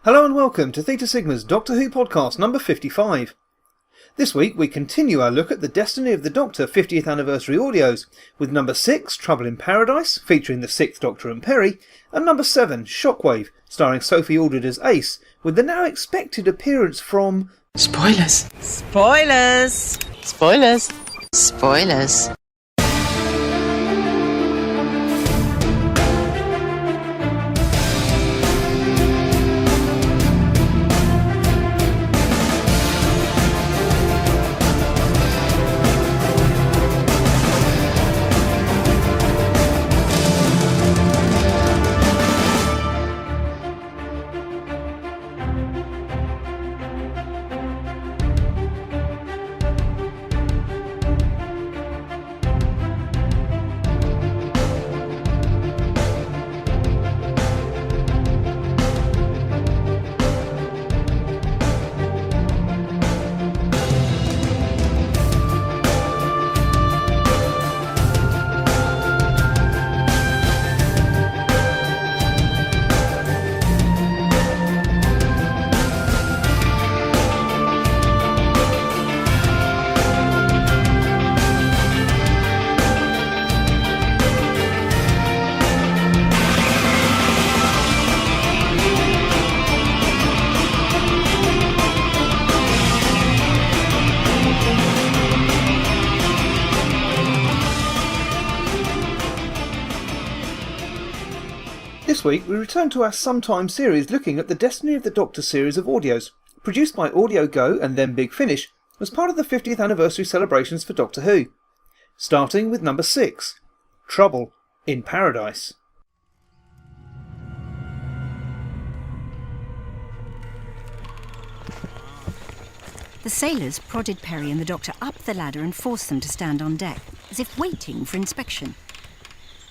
Hello and welcome to Theta Sigma's Doctor Who podcast number 55. This week we continue our look at the Destiny of the Doctor 50th anniversary audios, with number 6, Trouble in Paradise, featuring the 6th Doctor and Perry, and number 7, Shockwave, starring Sophie Aldred as Ace, with the now expected appearance from... Spoilers! Spoilers! Spoilers! Spoilers! This week we return to our Sometime series looking at the Destiny of the Doctor series of audios, produced by Audio Go and then Big Finish, as part of the 50th anniversary celebrations for Doctor Who. Starting with number 6, Trouble in Paradise. The sailors prodded Perry and the Doctor up the ladder and forced them to stand on deck, as if waiting for inspection.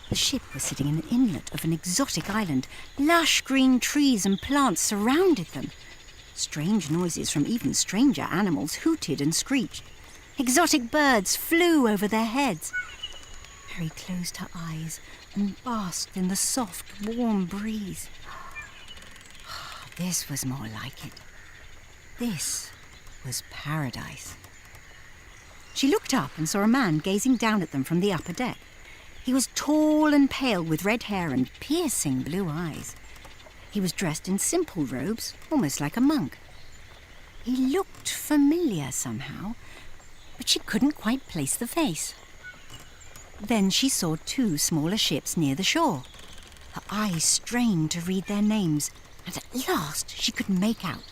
The ship was sitting in an inlet of an exotic island. Lush green trees and plants surrounded them. Strange noises from even stranger animals hooted and screeched. Exotic birds flew over their heads. Perry closed her eyes and basked in the soft, warm breeze. This was more like it. This was paradise. She looked up and saw a man gazing down at them from the upper deck. He was tall and pale with red hair and piercing blue eyes. He was dressed in simple robes, almost like a monk. He looked familiar somehow, but she couldn't quite place the face. Then she saw two smaller ships near the shore. Her eyes strained to read their names, and at last she could make out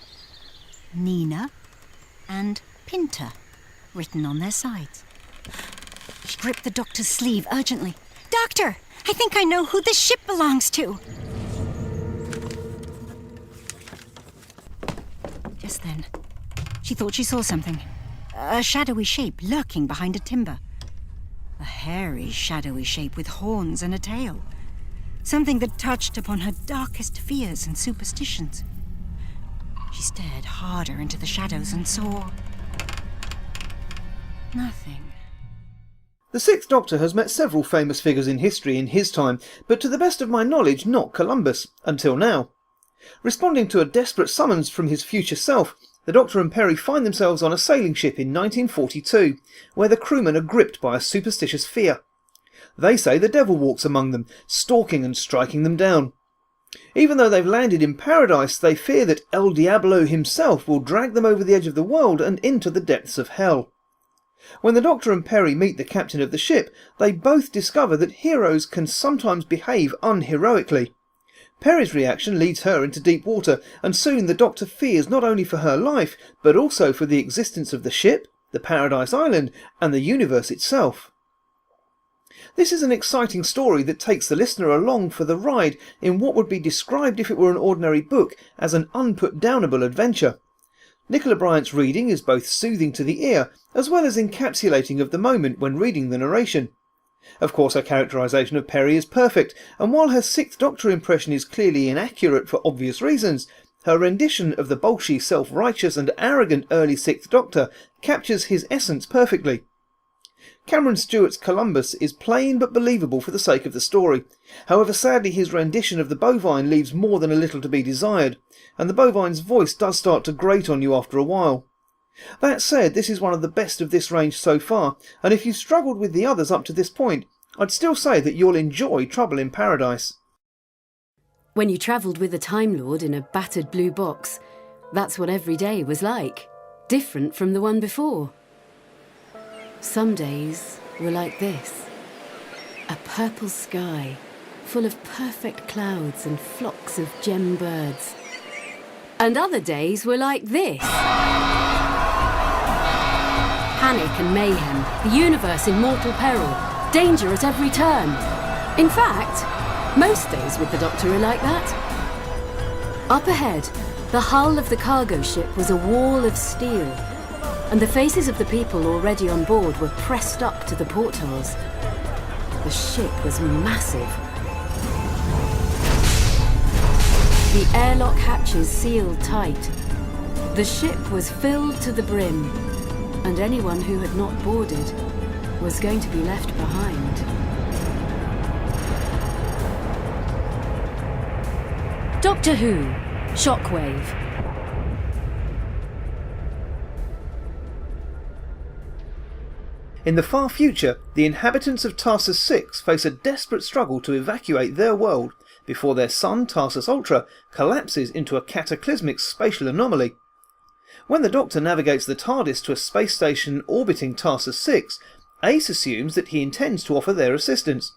Nina and Pinta written on their sides. She gripped the Doctor's sleeve urgently. "Doctor, I think I know who this ship belongs to." Just then, she thought she saw something. A shadowy shape lurking behind a timber. A hairy, shadowy shape with horns and a tail. Something that touched upon her darkest fears and superstitions. She stared harder into the shadows and saw... nothing. The 6th Doctor has met several famous figures in history in his time, but to the best of my knowledge not Columbus, until now. Responding to a desperate summons from his future self, the Doctor and Perry find themselves on a sailing ship in 1942, where the crewmen are gripped by a superstitious fear. They say the devil walks among them, stalking and striking them down. Even though they've landed in paradise, they fear that El Diablo himself will drag them over the edge of the world and into the depths of hell. When the Doctor and Perry meet the captain of the ship, they both discover that heroes can sometimes behave unheroically. Perry's reaction leads her into deep water, and soon the Doctor fears not only for her life, but also for the existence of the ship, the Paradise Island, and the universe itself. This is an exciting story that takes the listener along for the ride in what would be described, if it were an ordinary book, as an unput-downable adventure. Nicola Bryant's reading is both soothing to the ear, as well as encapsulating of the moment when reading the narration. Of course, her characterisation of Perry is perfect, and while her 6th Doctor impression is clearly inaccurate for obvious reasons, her rendition of the bolshy, self-righteous and arrogant early 6th Doctor captures his essence perfectly. Cameron Stewart's Columbus is plain but believable for the sake of the story. However, sadly his rendition of the bovine leaves more than a little to be desired, and the bovine's voice does start to grate on you after a while. That said, this is one of the best of this range so far, and if you've struggled with the others up to this point, I'd still say that you'll enjoy Trouble in Paradise. When you travelled with a Time Lord in a battered blue box, that's what every day was like, different from the one before. Some days were like this. A purple sky, full of perfect clouds and flocks of gem birds. And other days were like this. Panic and mayhem, the universe in mortal peril, danger at every turn. In fact, most days with the Doctor are like that. Up ahead, the hull of the cargo ship was a wall of steel, and the faces of the people already on board were pressed up to the portholes. The ship was massive. The airlock hatches sealed tight. The ship was filled to the brim, and anyone who had not boarded was going to be left behind. Doctor Who, Shockwave. In the far future, the inhabitants of Tarsus 6 face a desperate struggle to evacuate their world before their sun, Tarsus Ultra, collapses into a cataclysmic spatial anomaly. When the Doctor navigates the TARDIS to a space station orbiting Tarsus 6, Ace assumes that he intends to offer their assistance,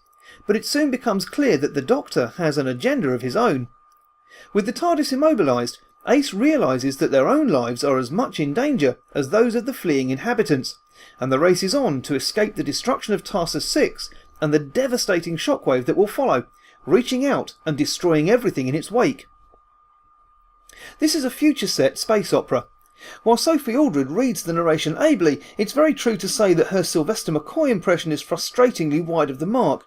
but it soon becomes clear that the Doctor has an agenda of his own. With the TARDIS immobilised, Ace realises that their own lives are as much in danger as those of the fleeing inhabitants, and the race is on to escape the destruction of Tarsus 6 and the devastating shockwave that will follow, reaching out and destroying everything in its wake. This is a future-set space opera. While Sophie Aldred reads the narration ably, it's very true to say that her Sylvester McCoy impression is frustratingly wide of the mark.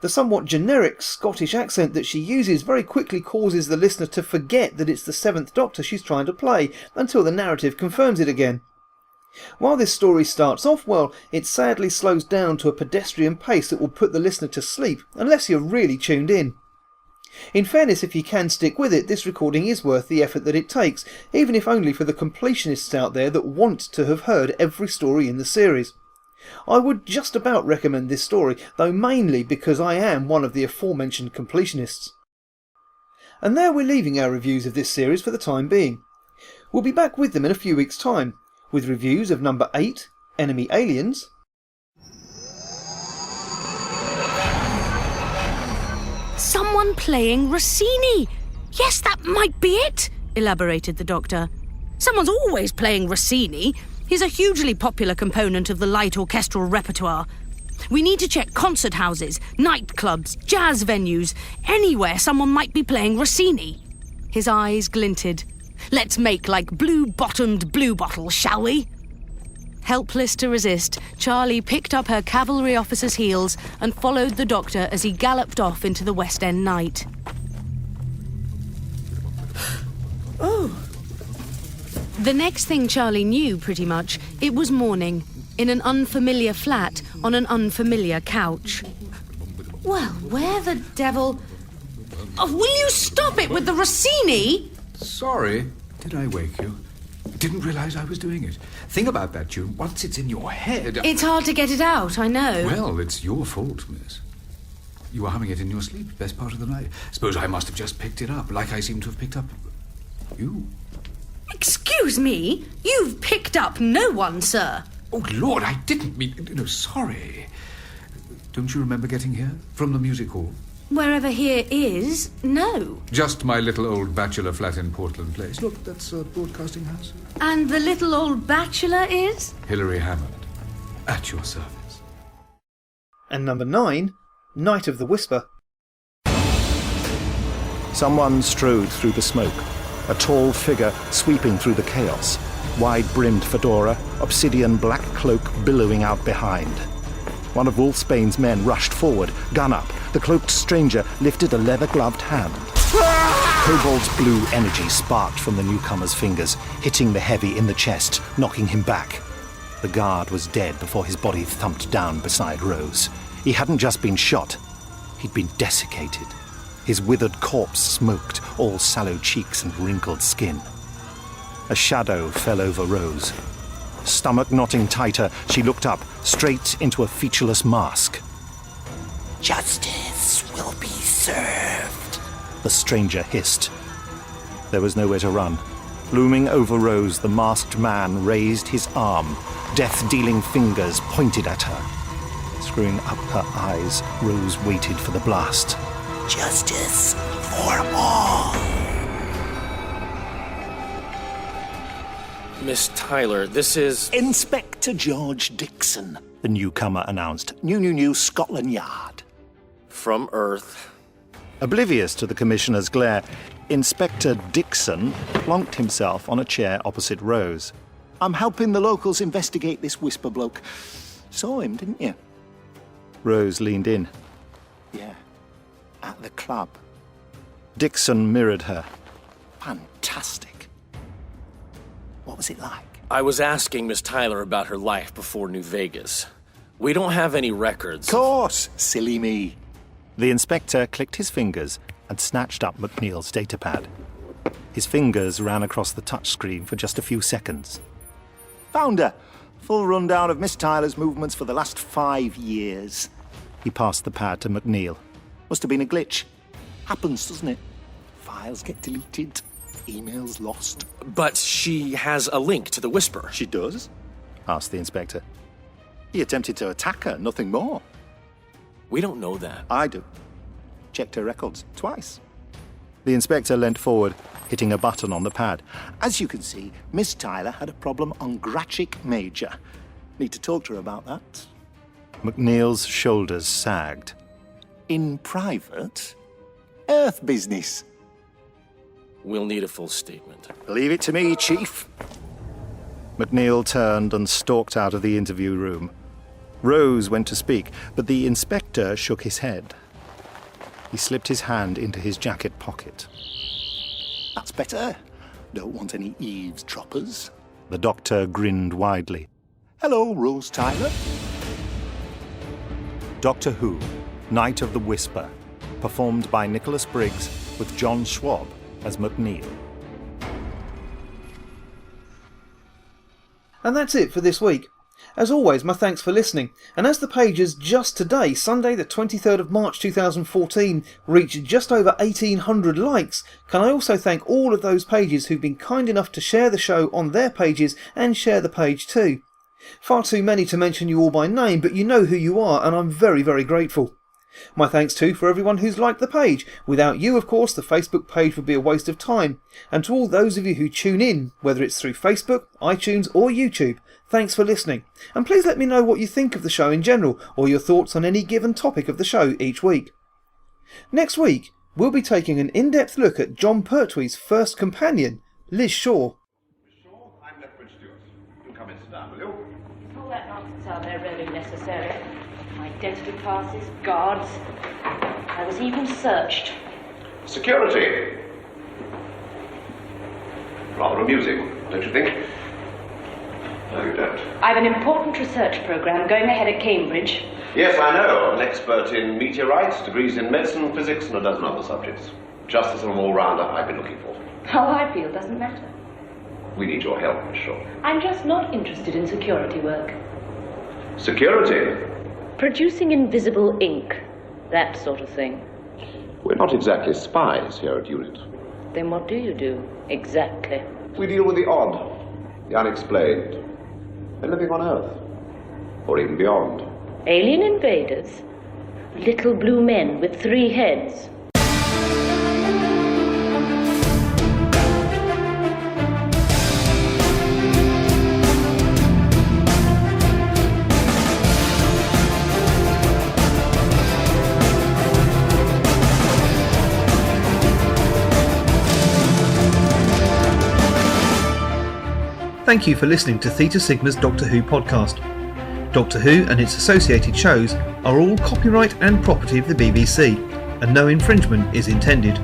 The somewhat generic Scottish accent that she uses very quickly causes the listener to forget that it's the Seventh Doctor she's trying to play, until the narrative confirms it again. While this story starts off well, it sadly slows down to a pedestrian pace that will put the listener to sleep, unless you're really tuned in. In fairness, if you can stick with it, this recording is worth the effort that it takes, even if only for the completionists out there that want to have heard every story in the series. I would just about recommend this story, though mainly because I am one of the aforementioned completionists. And there we're leaving our reviews of this series for the time being. We'll be back with them in a few weeks' time, with reviews of number 8, Enemy Aliens, Someone playing Rossini! Yes, that might be it, elaborated the Doctor. Someone's always playing Rossini. He's a hugely popular component of the light orchestral repertoire. We need to check concert houses, nightclubs, jazz venues, anywhere someone might be playing Rossini. His eyes glinted. Let's make like blue-bottomed bluebottles, shall we? Helpless to resist, Charlie picked up her cavalry officer's heels and followed the Doctor as he galloped off into the West End night. Oh! The next thing Charlie knew, pretty much, it was morning, in an unfamiliar flat on an unfamiliar couch. Well, where the devil... Oh, will you stop it with the Rossini? Sorry, did I wake you? Didn't realise I was doing it. Thing about that tune, once it's in your head... It's hard to get it out, I know. Well, it's your fault, miss. You were humming it in your sleep, best part of the night. Suppose I must have just picked it up, like I seem to have picked up... you. Excuse me? You've picked up no one, sir. Oh, Lord, I didn't mean... No, sorry. Don't you remember getting here? From the music hall? Wherever here is, no. Just my little old bachelor flat in Portland Place. Look, that's a broadcasting house. And the little old bachelor is? Hilary Hammond. At your service. and number 9, Night of the Whisper. Someone strode through the smoke, a tall figure sweeping through the chaos, wide-brimmed fedora, obsidian black cloak billowing out behind. One of Wolfsbane's men rushed forward, gun up. The cloaked stranger lifted a leather-gloved hand. Kobold's blue energy sparked from the newcomer's fingers, hitting the heavy in the chest, knocking him back. The guard was dead before his body thumped down beside Rose. He hadn't just been shot, he'd been desiccated. His withered corpse smoked, all sallow cheeks and wrinkled skin. A shadow fell over Rose. Stomach knotting tighter, she looked up, straight into a featureless mask. "Justice will be served," the stranger hissed. There was nowhere to run. Looming over Rose, the masked man raised his arm. Death-dealing fingers pointed at her. Screwing up her eyes, Rose waited for the blast. "Justice for all." Miss Tyler, this is... Inspector George Dixon, the newcomer announced. New, Scotland Yard. from Earth. Oblivious to the Commissioner's glare, Inspector Dixon plonked himself on a chair opposite Rose. "I'm helping the locals investigate this Whisper bloke. Saw him, didn't you?" Rose leaned in. "Yeah, at the club." Dixon mirrored her. "Fantastic. What was it like?" I was asking Miss Tyler about her life before New Vegas. We don't have any records. "Course, silly me." The inspector clicked his fingers and snatched up McNeil's datapad. His fingers ran across the touchscreen for just a few seconds. "Found her. Full rundown of Miss Tyler's movements for the last 5 years." He passed the pad to McNeil. "Must have been a glitch. Happens, doesn't it? Files get deleted, emails lost." But she has a link to the Whisper. "She does?" asked the inspector. "He attempted to attack her, nothing more." We don't know that. "I do. Checked her records twice." The inspector leant forward, hitting a button on the pad. "As you can see, Miss Tyler had a problem on Grachic Major. Need to talk to her about that." McNeil's shoulders sagged. "In private? Earth business." We'll need a full statement. "Leave it to me, Chief." McNeil turned and stalked out of the interview room. Rose went to speak, but the inspector shook his head. He slipped his hand into his jacket pocket. "That's better. Don't want any eavesdroppers." The doctor grinned widely. "Hello, Rose Tyler." Doctor Who, Night of the Whisper, performed by Nicholas Briggs with John Schwab as McNeil. And that's it for this week. As always, my thanks for listening, and as the pages just today, Sunday the 23rd of March 2014, reached just over 1,800 likes, can I also thank all of those pages who've been kind enough to share the show on their pages and share the page too. Far too many to mention you all by name, but you know who you are, and I'm very, very grateful. My thanks too for everyone who's liked the page. Without you, of course, the Facebook page would be a waste of time. And to all those of you who tune in, whether it's through Facebook, iTunes or YouTube, thanks for listening. And please let me know what you think of the show in general, or your thoughts on any given topic of the show each week. Next week, we'll be taking an in-depth look at John Pertwee's first companion, Liz Shaw. I'm Lethbridge Stewart. Do come in, sit down, will you? Is all that nonsense out there really necessary? Identity passes, guards. I was even searched. Security. Rather amusing, don't you think? No, you don't. I've an important research program going ahead at Cambridge. Yes, I know. I'm an expert in meteorites, degrees in medicine, physics, and a dozen other subjects. Just the sort of all-rounder I've been looking for. How I feel doesn't matter. We need your help, Miss Shaw. I'm just not interested in security work. Security? Producing invisible ink. That sort of thing. We're not exactly spies here at UNIT. Then what do you do, exactly? We deal with the odd, the unexplained. We're living on Earth. Or even beyond. Alien invaders? Little blue men with 3 heads. Thank you for listening to Theta Sigma's Doctor Who podcast. Doctor Who and its associated shows are all copyright and property of the BBC, and no infringement is intended.